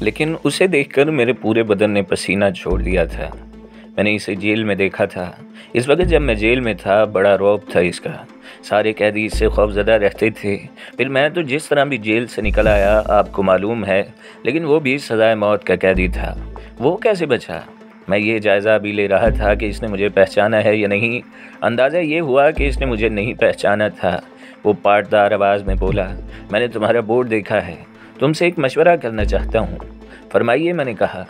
लेकिन उसे देखकर मेरे पूरे बदन ने पसीना छोड़ दिया था। मैंने इसे जेल में देखा था। इस वक्त जब मैं जेल में था बड़ा रौब था इसका। सारे कैदी इससे खौफजदा रहते थे। फिर मैं तो जिस तरह भी जेल से निकल आया आपको मालूम है, लेकिन वो भी सज़ाए मौत का कैदी था। वो कैसे बचा? मैं ये जायज़ा भी ले रहा था कि इसने मुझे पहचाना है या नहीं। अंदाज़ा ये हुआ कि इसने मुझे नहीं पहचाना था। वो पाटदार आवाज़ में बोला, मैंने तुम्हारा बोर्ड देखा है, तुमसे एक मशवरा करना चाहता हूँ। फरमाइए, मैंने कहा।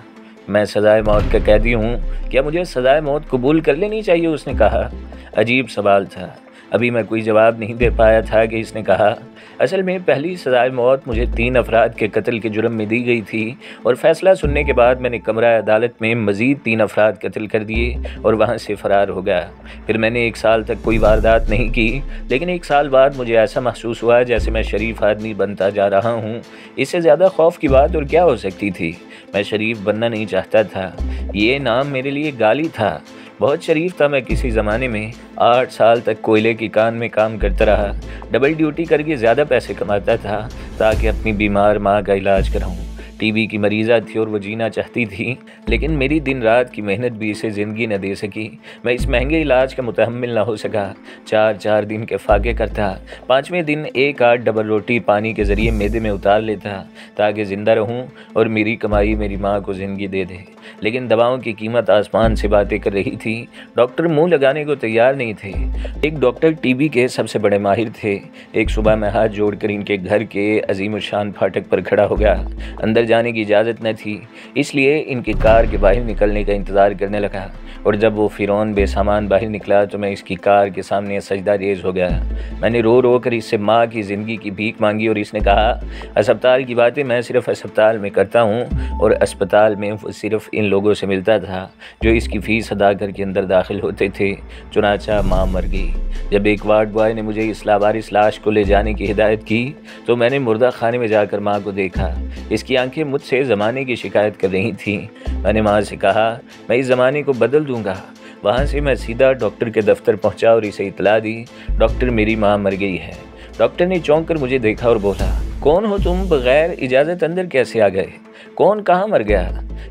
मैं सज़ाए मौत का कैदी हूँ, क्या मुझे सज़ाए मौत कबूल कर लेनी चाहिए? उसने कहा। अजीब सवाल था। अभी मैं कोई जवाब नहीं दे पाया था कि इसने कहा, असल में पहली सज़ाए मौत मुझे 3 अफराद के कत्ल के जुर्म में दी गई थी और फैसला सुनने के बाद मैंने कमरा अदालत में मज़ीद 3 अफराद कत्ल कर दिए और वहाँ से फ़रार हो गया। फिर मैंने 1 साल तक कोई वारदात नहीं की, लेकिन 1 साल बाद मुझे ऐसा महसूस हुआ जैसे मैं शरीफ आदमी बनता जा रहा हूँ। इससे ज़्यादा खौफ की बात और क्या हो सकती थी? मैं शरीफ बनना नहीं चाहता था। ये नाम मेरे लिए गाली था। बहुत शरीफ था मैं किसी ज़माने में। 8 साल तक कोयले की कान में काम करता रहा। डबल ड्यूटी करके ज़्यादा पैसे कमाता था ताकि अपनी बीमार माँ का इलाज कराऊं। टीबी की मरीज़ा थी और वो जीना चाहती थी, लेकिन मेरी दिन रात की मेहनत भी इसे ज़िंदगी न दे सकी। मैं इस महंगे इलाज का मुतहम्मिल न हो सका। 4-4 दिन के फाके करता। 5वें दिन 1-8 डबल रोटी पानी के ज़रिए मैदे में उतार लेता ताकि ज़िंदा रहूं और मेरी कमाई मेरी माँ को ज़िंदगी दे दे। लेकिन दवाओं की कीमत आसमान से बातें कर रही थी। डॉक्टर मुंह लगाने को तैयार नहीं थे। एक डॉक्टर टीबी के सबसे बड़े माहिर थे। एक सुबह मैं हाथ जोड़कर इनके घर के अजीम शान फाटक पर खड़ा हो गया। अंदर जाने की इजाज़त न थी, इसलिए इनकी कार के बाहर निकलने का इंतज़ार करने लगा। और जब वो फ़िरौन बेसामान बाहर निकला तो मैं इसकी कार के सामने सजदा रेज़ हो गया। मैंने रो रो कर इससे माँ की ज़िंदगी की भीख मांगी और इसने कहा, अस्पताल की बातें मैं सिर्फ़ अस्पताल में करता हूँ और अस्पताल में वो सिर्फ़ इन लोगों से मिलता था जो इसकी फ़ीस अदा करके अंदर दाखिल होते थे। चुनाचा माँ मर गई। जब एक वार्ड बॉय ने मुझे इस लावारिस लाश को ले जाने की हिदायत की तो मैंने मुर्दा खाने में जाकर माँ को देखा। इसकी आंखें मुझसे ज़माने की शिकायत कर रही थीं। मैंने माँ से कहा, मैं इस ज़माने को बदल दूँगा। वहाँ से मैं सीधा डॉक्टर के दफ्तर पहुँचा और इसे इतला दी, डॉक्टर मेरी माँ मर गई है। डॉक्टर ने चौंक कर मुझे देखा और बोला, कौन हो तुम? बग़ैर इजाज़त अंदर कैसे आ गए? कौन कहाँ मर गया?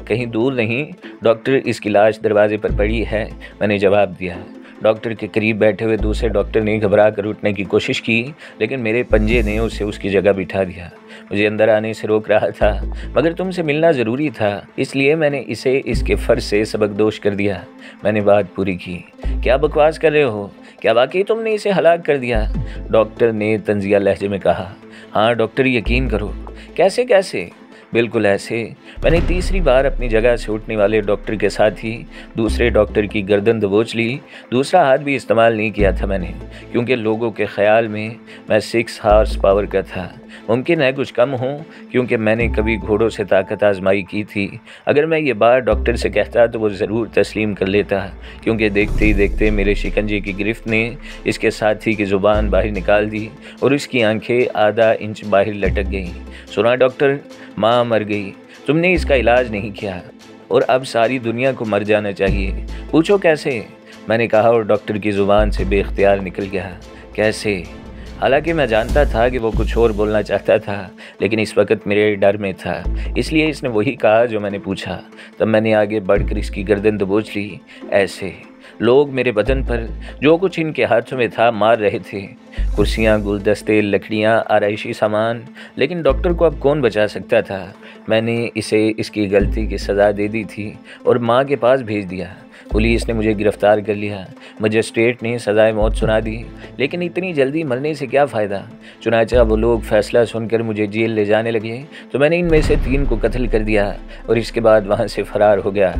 कहीं दूर नहीं, डॉक्टर, इसकी लाश दरवाजे पर पड़ी है, मैंने जवाब दिया। डॉक्टर के करीब बैठे हुए दूसरे डॉक्टर ने घबरा कर उठने की कोशिश की, लेकिन मेरे पंजे ने उसे उसकी जगह बिठा दिया। मुझे अंदर आने से रोक रहा था, मगर तुमसे मिलना ज़रूरी था, इसलिए मैंने इसे इसके फ़र्ज से सबकदोश कर दिया। मैंने बात पूरी की। क्या बकवास कर रहे हो? क्या वाकई तुमने इसे हलाक कर दिया? डॉक्टर ने तंजिया लहजे में कहा। हाँ डॉक्टर, यकीन करो। कैसे कैसे? बिल्कुल ऐसे। मैंने तीसरी बार अपनी जगह से उठने वाले डॉक्टर के साथ ही दूसरे डॉक्टर की गर्दन दबोच ली। दूसरा हाथ भी इस्तेमाल नहीं किया था मैंने, क्योंकि लोगों के ख़्याल में मैं 6 हॉर्स पावर का था। मुमकिन है कुछ कम हो, क्योंकि मैंने कभी घोड़ों से ताकत आजमाई की थी। अगर मैं ये बात डॉक्टर से कहता तो वो ज़रूर तस्लीम कर लेता, क्योंकि देखते ही देखते मेरे शिकंजे की गिरफ्त ने इसके साथी की ज़ुबान बाहर निकाल दी और उसकी आंखें आधा इंच बाहर लटक गईं। सुना डॉक्टर, माँ मर गई, तुमने इसका इलाज नहीं किया और अब सारी दुनिया को मर जाना चाहिए। पूछो कैसे? मैंने कहा और डॉक्टर की ज़ुबान से बेख्तियार निकल गया, कैसे? हालांकि मैं जानता था कि वो कुछ और बोलना चाहता था, लेकिन इस वक्त मेरे डर में था, इसलिए इसने वही कहा जो मैंने पूछा। तब मैंने आगे बढ़कर इसकी गर्दन दबोच ली। ऐसे लोग मेरे बदन पर जो कुछ इनके हाथों में था मार रहे थे, कुर्सियाँ, गुलदस्ते, लकड़ियाँ, आराइशी सामान, लेकिन डॉक्टर को अब कौन बचा सकता था? मैंने इसे इसकी गलती की सज़ा दे दी थी और माँ के पास भेज दिया। पुलिस ने मुझे गिरफ़्तार कर लिया, मजिस्ट्रेट ने सज़ाए मौत सुना दी, लेकिन इतनी जल्दी मरने से क्या फ़ायदा? चुनाचा वो लोग फ़ैसला सुनकर मुझे जेल ले जाने लगे तो मैंने इनमें से 3 को कत्ल कर दिया और इसके बाद वहाँ से फ़रार हो गया।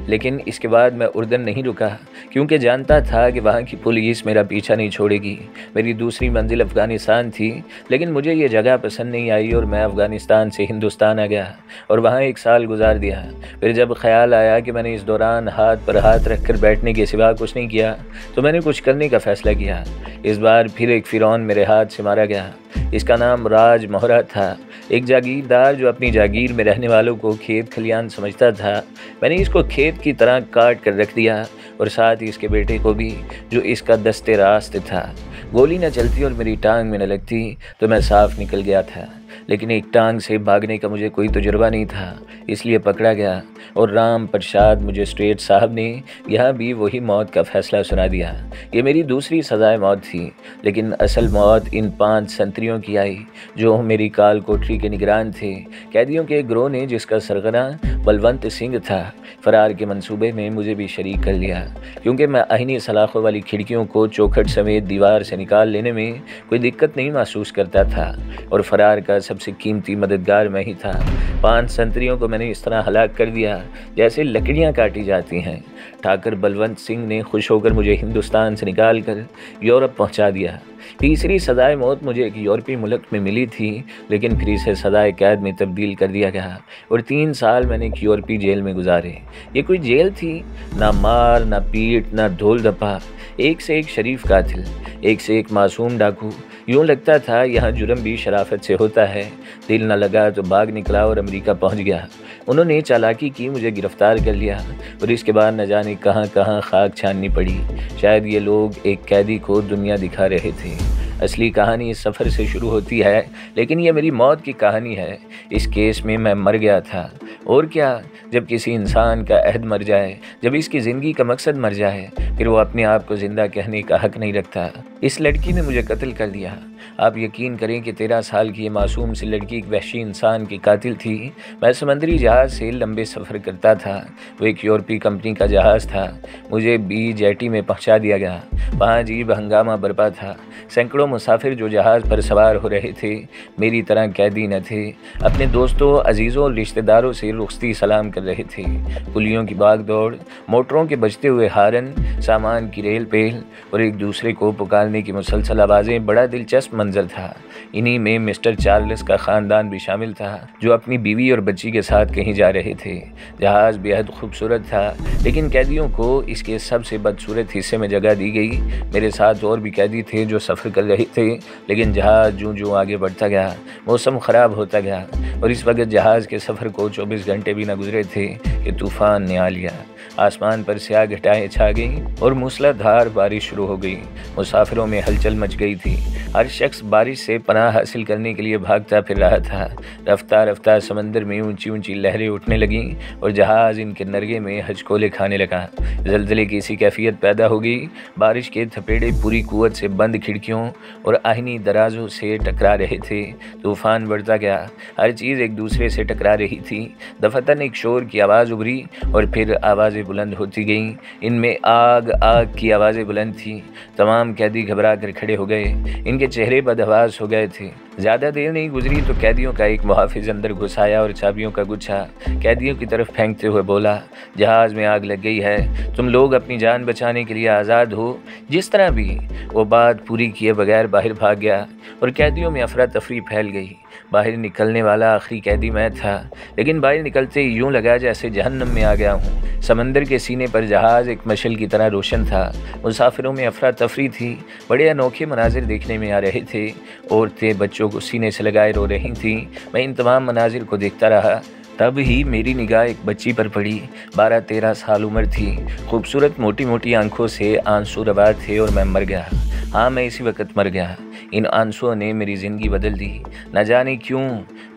लेकिन इसके बाद मैं उर्दन नहीं रुका, क्योंकि जानता था कि वहाँ की पुलिस मेरा पीछा नहीं छोड़ेगी। मेरी दूसरी मंजिल अफ़गानिस्तान थी, लेकिन मुझे ये जगह पसंद नहीं आई और मैं अफ़गानिस्तान से हिंदुस्तान आ गया और वहाँ 1 साल गुजार दिया। फिर जब ख्याल आया कि मैंने इस दौरान हाथ पर हाथ रखकर बैठने के सिवा कुछ नहीं किया, तो मैंने कुछ करने का फ़ैसला किया। इस बार फिर एक फ़िरौन मेरे हाथ से मारा गया। इसका नाम राज मोहरा था, एक जागीरदार जो अपनी जागीर में रहने वालों को खेत खलियान समझता था। मैंने इसको खेत की तरह काट कर रख दिया और साथ ही इसके बेटे को भी, जो इसका दस्ते रास्त था। गोली न चलती और मेरी टांग में न लगती तो मैं साफ निकल गया था। लेकिन एक टांग से भागने का मुझे कोई तजुर्बा नहीं था, इसलिए पकड़ा गया और राम प्रसाद मजिस्ट्रेट साहब ने यहाँ भी वही मौत का फैसला सुना दिया। ये मेरी दूसरी सज़ाए मौत थी, लेकिन असल मौत इन 5 संतरियों की आई जो मेरी काल कोठरी के निगरान थे। कैदियों के एक गिरोह ने, जिसका सरगना बलवंत सिंह था, फरार के मंसूबे में मुझे भी शरीक कर लिया, क्योंकि मैं आईनी सलाखों वाली खिड़कियों को चौखट समेत दीवार से निकाल लेने में कोई दिक्कत नहीं महसूस करता था और फरार का सबसे कीमती मददगार मैं ही था। 5 संतरियों को मैंने इस तरह हलाक कर दिया जैसे लकड़ियाँ काटी जाती हैं। ठाकर बलवंत सिंह ने खुश होकर मुझे हिंदुस्तान से निकाल कर यूरोप पहुँचा दिया। तीसरी सज़ाए मौत मुझे एक यूरोपीय मुल्क में मिली थी, लेकिन फिर इसे सज़ाए कैद में तब्दील कर दिया गया और 3 साल मैंने एक यूरोपीय जेल में गुजारे। ये कोई जेल थी? ना मार, ना पीट, ना ढोल धप्पा, एक से एक शरीफ कातिल, एक से एक मासूम डाकू। यूँ लगता था यहाँ जुर्म भी शराफत से होता है। दिल न लगा तो भाग निकला और अमेरिका पहुँच गया। उन्होंने चालाकी की, मुझे गिरफ्तार कर लिया और इसके बाद न जाने कहाँ कहाँ खाक छाननी पड़ी। शायद ये लोग एक कैदी को दुनिया दिखा रहे थे। असली कहानी इस सफ़र से शुरू होती है, लेकिन ये मेरी मौत की कहानी है। इस केस में मैं मर गया था। और क्या, जब किसी इंसान का अहद मर जाए, जब इसकी ज़िंदगी का मकसद मर जाए, फिर वो अपने आप को ज़िंदा कहने का हक़ नहीं रखता। इस लड़की ने मुझे कत्ल कर दिया। आप यकीन करें कि 13 साल की ये मासूम सी लड़की एक वहशी इंसान की कातिल थी। मैं समंदरी जहाज़ से लंबे सफ़र करता था। वो एक यूरोपीय कंपनी का जहाज़ था। मुझे बी जेटी में पहुंचा दिया गया। वहाँ अजीब हंगामा बरपा था। सैकड़ों मुसाफिर जो जहाज़ पर सवार हो रहे थे मेरी तरह कैदी न थे। अपने दोस्तों, अजीज़ों और रिश्तेदारों से रुखसती सलाम कर रहे थे। पुलियों की भाग दौड़, मोटरों के बजते हुए हारन, सामान की रेल पेल और एक दूसरे को पुकारने की मुसलसल आवाज़ें बड़ा दिलचस्प मंजर था। इन्हीं में मिस्टर चार्ल्स का ख़ानदान भी शामिल था, जो अपनी बीवी और बच्ची के साथ कहीं जा रहे थे। जहाज़ बेहद खूबसूरत था, लेकिन कैदियों को इसके सबसे बदसूरत हिस्से में जगह दी गई। मेरे साथ और भी कैदी थे जो सफ़र कर रहे थे, लेकिन जहाज़ जूँ आगे बढ़ता गया, मौसम ख़राब होता गया और इस वक्त जहाज़ के सफ़र को 24 घंटे भी न गुजरे थे कि तूफ़ान ने आ लिया। आसमान पर स्याह घटाएं छा गईं और मूसलाधार बारिश शुरू हो गई। मुसाफिरों में हलचल मच गई थी। हर शख्स बारिश से पनाह हासिल करने के लिए भागता फिर रहा था। रफ्ता रफ्ता समंदर में ऊंची ऊंची लहरें उठने लगीं और जहाज़ इनके नरगे में हचकोले खाने लगा। जल्जले की सी कैफियत पैदा हो गई। बारिश के थपेड़े पूरी कुव्वत से बंद खिड़कियों और आहिनी दराजों से टकरा रहे थे। तूफ़ान बढ़ता गया। हर चीज़ एक दूसरे से टकरा रही थी। दफतन एक शोर की आवाज़ उभरी और फिर आवाज़ें बुलंद होती गईं। इनमें आग आग की आवाज़ें बुलंद थीं। तमाम कैदी घबरा कर खड़े हो गए। इनके चेहरे बदहवास हो गए थे। ज़्यादा देर नहीं गुजरी तो कैदियों का एक मुहाफिज अंदर घुस आया और चाबियों का गुच्छा कैदियों की तरफ फेंकते हुए बोला, जहाज़ में आग लग गई है, तुम लोग अपनी जान बचाने के लिए आज़ाद हो। जिस तरह भी वो बात पूरी किए बगैर बाहर भाग गया और कैदियों में अफरा तफरी फैल गई। बाहर निकलने वाला आखिरी कैदी मैं था, लेकिन बाहर निकलते ही यूँ लगा जैसे जहन्नम में आ गया हूँ। समंदर के सीने पर जहाज़ एक मशल की तरह रोशन था। मुसाफिरों में अफरा तफरी थी। बड़े अनोखे मनाजिर देखने में आ रहे थे। औरतें बच्चों को सीने से लगाए रो रही थीं। मैं इन तमाम मनाजिर को देखता रहा। तब ही मेरी निगाह एक बच्ची पर पड़ी। 12-13 साल उम्र थी। खूबसूरत मोटी मोटी आंखों से आंसू रवा थे और मैं मर गया। हाँ, मैं इसी वक्त मर गया। इन आंसुओं ने मेरी ज़िंदगी बदल दी। न जाने क्यों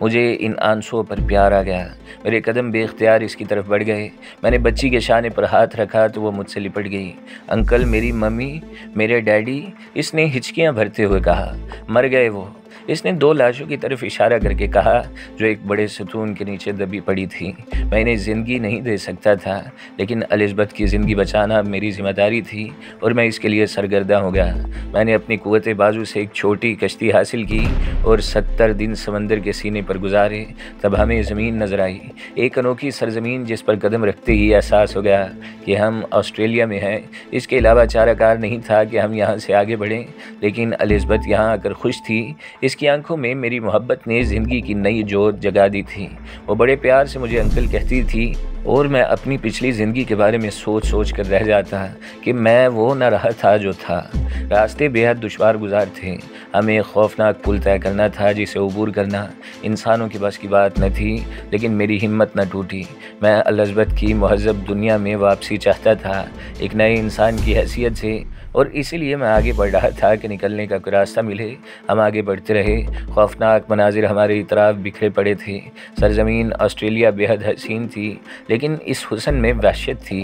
मुझे इन आंसुओं पर प्यार आ गया। मेरे कदम बेख्तियार इसकी तरफ बढ़ गए। मैंने बच्ची के शाने पर हाथ रखा तो वो मुझसे लिपट गई। अंकल, मेरी मम्मी, मेरे डैडी, इसने हिचकियाँ भरते हुए कहा। मर गए वो। इसने 2 लाशों की तरफ इशारा करके कहा जो एक बड़े सतून के नीचे दबी पड़ी थी। मैं इन्हें ज़िंदगी नहीं दे सकता था, लेकिन एलिज़ाबेथ की ज़िंदगी बचाना मेरी जिम्मेदारी थी और मैं इसके लिए सरगर्दा हो गया। मैंने अपनी कुव्वत बाजू से एक छोटी कश्ती हासिल की और 70 दिन समंदर के सीने पर गुजारे। तब हमें ज़मीन नज़र आई, एक अनोखी सरजमीन जिस पर कदम रखते ही एहसास हो गया कि हम ऑस्ट्रेलिया में हैं। इसके अलावा चाराकार नहीं था कि हम यहाँ से आगे बढ़ें, लेकिन एलिज़ाबेथ यहाँ आकर खुश थी। इसकी आंखों में मेरी मोहब्बत ने ज़िंदगी की नई जोत जगा दी थी। वो बड़े प्यार से मुझे अंकल कहती थी और मैं अपनी पिछली ज़िंदगी के बारे में सोच सोच कर रह जाता कि मैं वो न रहा था जो था। रास्ते बेहद दुश्वार गुजार थे। हमें एक खौफनाक पुल तय करना था जिसे अबूर करना इंसानों की बस की बात न थी, लेकिन मेरी हिम्मत न टूटी। मैं एलिज़ाबेथ की महज़ब दुनिया में वापसी चाहता था। एक नए इंसान की हैसियत से और इसीलिए मैं आगे बढ़ रहा था कि निकलने का कोई रास्ता मिले। हम आगे बढ़ते रहे। खौफनाक मनाजिर हमारे इतराफ बिखरे पड़े थे। सरजमीन ऑस्ट्रेलिया बेहद हसीन थी, लेकिन इस हुस्न में वहशत थी।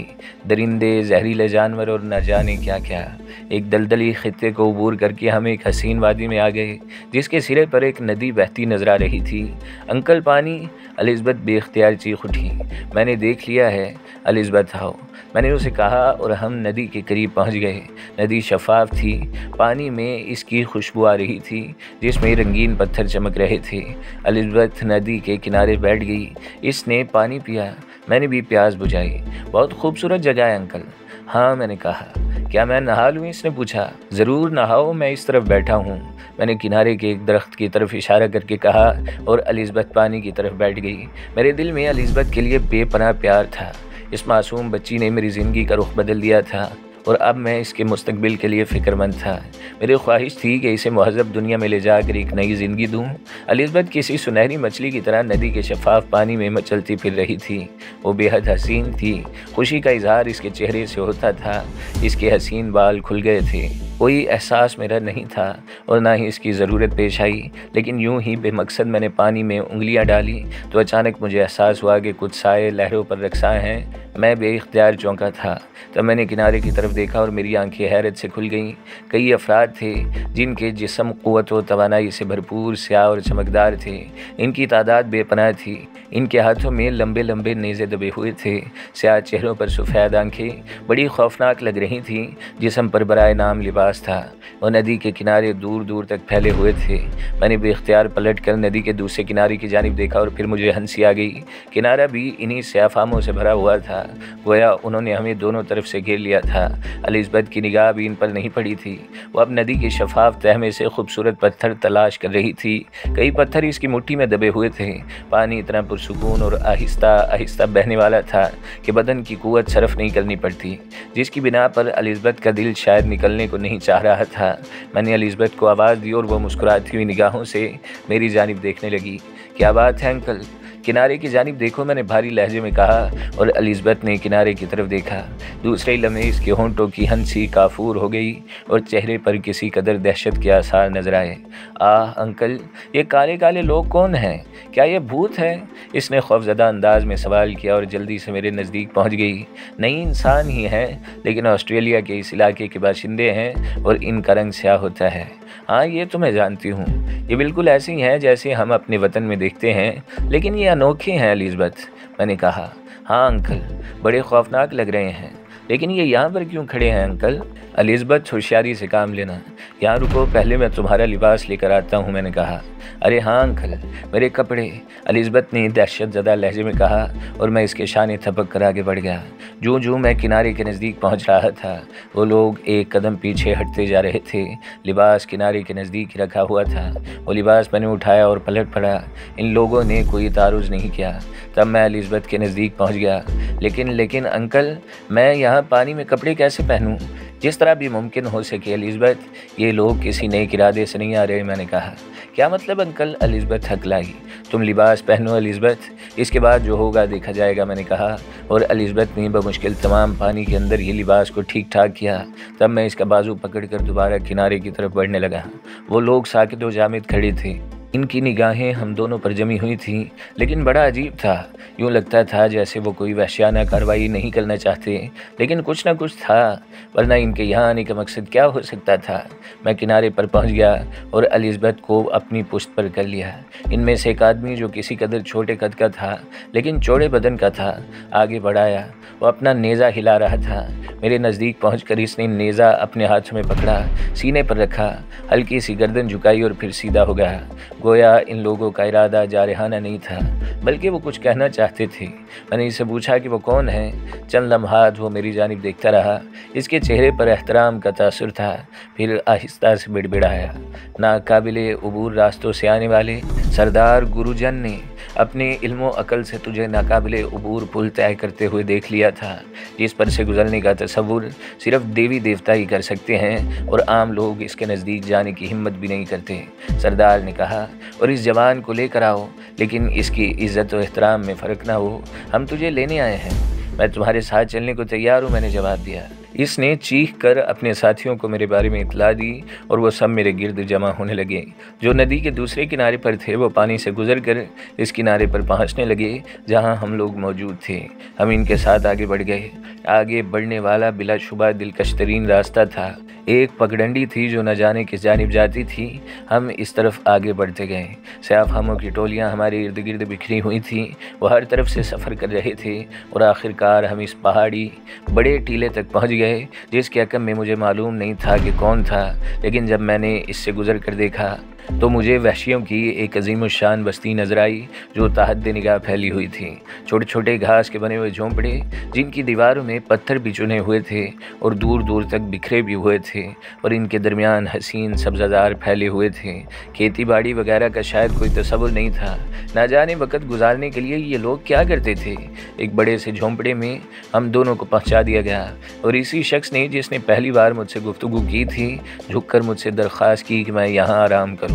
दरिंदे, जहरीले जानवर और न जाने क्या क्या। एक दलदली खित्ते को अबूर करके हम एक हसीन वादी में आ गए, जिसके सिरे पर एक नदी बहती नजर आ रही थी। अंकल पानी! एलिज़ाबेथ बेख्तियार चीख उठी। मैंने देख लिया है, एलिज़ाबेथ आओ, मैंने उसे कहा और हम नदी के करीब पहुंच गए। नदी शफाफ थी, पानी में इसकी खुशबू आ रही थी जिसमें रंगीन पत्थर चमक रहे थे। एलिज़ाबेथ नदी के किनारे बैठ गई। इसने पानी पिया, मैंने भी प्यास बुझाई। बहुत खूबसूरत जगह है अंकल। हाँ, मैंने कहा। क्या मैं नहा लूँ? इसने पूछा। ज़रूर नहाओ, मैं इस तरफ बैठा हूँ, मैंने किनारे के एक दरख्त की तरफ इशारा करके कहा और एलिज़ाबेथ पानी की तरफ बैठ गई। मेरे दिल में एलिज़ाबेथ के लिए बेपनाह प्यार था। इस मासूम बच्ची ने मेरी ज़िंदगी का रुख बदल दिया था और अब मैं इसके मुस्तकबिल के लिए फ़िक्रमंद था। मेरी ख्वाहिश थी कि इसे महज़ब दुनिया में ले जाकर एक नई ज़िंदगी दूँ। एलिज़ाबेथ किसी सुनहरी मछली की तरह नदी के शफाफ पानी में मचलती फिर रही थी। वो बेहद हसीन थी। खुशी का इजहार इसके चेहरे से होता था। इसके हसीन बाल खुल गए थे। कोई एहसास मेरा नहीं था और ना ही इसकी ज़रूरत पेश आई, लेकिन यूं ही बेमकसद मैंने पानी में उंगलियां डाली तो अचानक मुझे एहसास हुआ कि कुछ साए लहरों पर रक्सा हैं। मैं बेइख्तियार चौंका था। तब मैंने किनारे की तरफ देखा और मेरी आंखें हैरत से खुल गईं। कई अफराद थे जिनके जिस्म क़ुव्वत व तवानाई से भरपूर, स्याह और चमकदार थे। इनकी तादाद बेपनाह थी। इनके हाथों में लंबे लंबे नेज़े दबे हुए थे। स्याह चेहरों पर सफ़ेद आंखें बड़ी खौफनाक लग रही थीं। जिस्म पर बराए नाम लिबास था और नदी के किनारे दूर दूर तक फैले हुए थे। मैंने बेख्तियार पलट कर नदी के दूसरे किनारे की जानिब देखा और फिर मुझे हंसी आ गई। किनारा भी इन्हीं स्याफामों से भरा हुआ था। गोया उन्होंने हमें दोनों तरफ से घेर लिया था। एलिज़ाबेथ की निगाह भी इन पर नहीं पड़ी थी। वो अब नदी की शफाफ तह में से खूबसूरत पत्थर तलाश कर रही थी। कई पत्थर इसकी मुट्ठी में दबे हुए थे। पानी इतना पुरसुकून और आहिस्ता आहिस्ता बहने वाला था कि बदन की कुव्वत सरफ नहीं करनी पड़ती, जिसकी बिना पर एलिज़ाबेथ का दिल शायद निकलने को नहीं चाह रहा था। मैंने एलिज़ाबेथ को आवाज़ दी और वह मुस्कुराती हुई निगाहों से मेरी जानिब देखने लगी। क्या बात है अंकल? किनारे की जानिब देखो, मैंने भारी लहजे में कहा और एलिज़ाबेथ ने किनारे की तरफ देखा। दूसरे ही लम्हे इसके होंठों की हंसी काफूर हो गई और चेहरे पर किसी कदर दहशत के आसार नजर आए। आह अंकल, ये काले काले लोग कौन हैं? क्या ये भूत है? इसने खौफजदा अंदाज में सवाल किया और जल्दी से मेरे नज़दीक पहुंच गई। नहीं, इंसान ही है, लेकिन ऑस्ट्रेलिया के इस इलाके के बाशिंदे हैं और इनका रंग स्याह होता है। हाँ, ये तो मैं जानती हूँ। ये बिल्कुल ऐसे ही हैं जैसे हम अपने वतन में देखते हैं, लेकिन ये अनोखे हैं एलिज़ाबेथ, मैंने कहा। हाँ अंकल, बड़े खौफनाक लग रहे हैं, लेकिन ये यहाँ पर क्यों खड़े हैं अंकल? एलिज़ाबेथ, होशियारी से काम लेना। यहाँ रुको, पहले मैं तुम्हारा लिबास लेकर आता हूँ, मैंने कहा। अरे हाँ अंकल, मेरे कपड़े, एलिज़ाबेथ ने दहशत ज़दा लहजे में कहा और मैं इसके शाने थपक कर आगे बढ़ गया। जो जो मैं किनारे के नज़दीक पहुँच रहा था, वो लोग एक कदम पीछे हटते जा रहे थे। लिबास किनारे के नज़दीक ही रखा हुआ था। वो लिबास मैंने उठाया और पलट पड़ा। इन लोगों ने कोई तारुज़ नहीं किया। तब मैं एलिज़ाबेथ के नज़दीक पहुँच गया। लेकिन अंकल, मैं यहाँ पानी में कपड़े कैसे पहनूँ? जिस तरह भी मुमकिन हो सके एलिज़ाबेथ, ये लोग किसी नेक इरादे से नहीं आ रहे, मैंने कहा। क्या मतलब अंकल? एलिज़ाबेथ हकलाई। तुम लिबास पहनो एलिज़ाबेथ, इसके बाद जो होगा देखा जाएगा, मैंने कहा। और एलिज़ाबेथ ने बमुश्किल तमाम पानी के अंदर ये लिबास को ठीक ठाक किया। तब मैं इसका बाजू पकड़कर दोबारा किनारे की तरफ बढ़ने लगा। वो लोग साकित व जामिद खड़े थे। इनकी निगाहें हम दोनों पर जमी हुई थीं, लेकिन बड़ा अजीब था। यूँ लगता था जैसे वो कोई वहशियाना कार्रवाई नहीं करना चाहते, लेकिन कुछ न कुछ था, वरना इनके यहाँ आने का मकसद क्या हो सकता था। मैं किनारे पर पहुँच गया और एलिज़ाबेथ को अपनी पुश्त पर कर लिया। इनमें से एक आदमी, जो किसी कदर छोटे कद का था लेकिन चौड़े बदन का था, आगे बढ़ाया। वो अपना नेज़ा हिला रहा था। मेरे नज़दीक पहुँचकर इसने नेज़ा अपने हाथों में पकड़ा, सीने पर रखा, हल्की सी गर्दन झुकाई और फिर सीधा हो गया। गोया इन लोगों का इरादा जारहाना नहीं था, बल्कि वो कुछ कहना चाहते थे। मैंने इससे पूछा कि वो कौन है। चंद लम्हात वो मेरी जानिब देखता रहा। इसके चेहरे पर एहतराम का तासुर था। फिर आहिस्ता से बिड़बिड़ाया, नाकाबिले उबूर रास्तों से आने वाले सरदार गुरुजन ने अपने इल्मो अकल से तुझे नाकाबिले उबूर पुल तय करते हुए देख लिया था, जिस पर से गुजरने का तसव्वुर सिर्फ देवी देवता ही कर सकते हैं और आम लोग इसके नज़दीक जाने की हिम्मत भी नहीं करते, सरदार ने कहा। और इस जवान को लेकर आओ, लेकिन इसकी इज़्ज़त और एहतराम में फ़र्क ना हो। हम तुझे लेने आए हैं। मैं तुम्हारे साथ चलने को तैयार हूँ, मैंने जवाब दिया। इसने चीख कर अपने साथियों को मेरे बारे में इतला दी और वो सब मेरे गिर्द जमा होने लगे। जो नदी के दूसरे किनारे पर थे वो पानी से गुजर कर इस किनारे पर पहुंचने लगे जहां हम लोग मौजूद थे। हम इनके साथ आगे बढ़ गए। आगे बढ़ने वाला बिलाशुबा दिलकश तरीन रास्ता था। एक पगडंडी थी जो न जाने किस जानिब जाती थी। हम इस तरफ आगे बढ़ते गए। सयाफ हमों की टोलियाँ हमारे इर्द गिर्द बिखरी हुई थीं। वो हर तरफ से सफ़र कर रहे थे और आखिरकार हम इस पहाड़ी बड़े टीले तक पहुंच गए जिसके हक़म में मुझे मालूम नहीं था कि कौन था, लेकिन जब मैंने इससे गुज़र कर देखा तो मुझे वहशियों की एक अजीमुशान बस्ती नजर आई जो तहद निगाह फैली हुई थी। छोटे छोटे घास के बने हुए झोंपड़े जिनकी दीवारों में पत्थर भी चुने हुए थे और दूर दूर तक बिखरे भी हुए थे और इनके दरमियान हसीन सब्ज़ादार फैले हुए थे। खेती बाड़ी वगैरह का शायद कोई तसव्वुर नहीं था। ना जाने वक़्त गुजारने के लिए ये लोग क्या करते थे। एक बड़े से झोंपड़े में हम दोनों को पहुँचा दिया गया और इसी शख्स ने जिसने पहली बार मुझसे गुफ्तगू की थी झुककर मुझसे दरख्वास्त की कि मैं यहाँ आराम करूँ।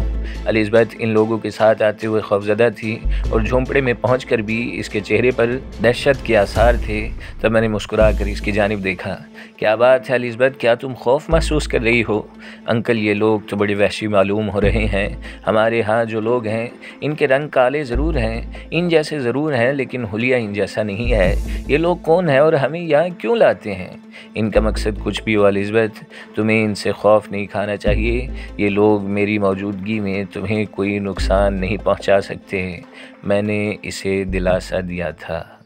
एलिज़ाबेथ इन लोगों के साथ आते हुए खौफज़दा थी और झोंपड़े में पहुंचकर भी इसके चेहरे पर दहशत के आसार थे। तब मैंने मुस्कुरा कर इसकी जानिब देखा। क्या बात है एलिज़ाबेथ, क्या तुम खौफ महसूस कर रही हो? अंकल, ये लोग तो बड़े वहशी मालूम हो रहे हैं। हमारे यहाँ जो लोग हैं इनके रंग काले ज़रूर हैं, इन जैसे ज़रूर हैं, लेकिन हुलिया इन जैसा नहीं है। ये लोग कौन है और हमें यहाँ क्यों लाते हैं? इनका मकसद कुछ भी हो एलिज़ाबेथ, तुम्हें इनसे खौफ नहीं खाना चाहिए। ये लोग मेरी मौजूदगी में तुम्हें कोई नुकसान नहीं पहुंचा सकते। मैंने इसे दिलासा दिया था।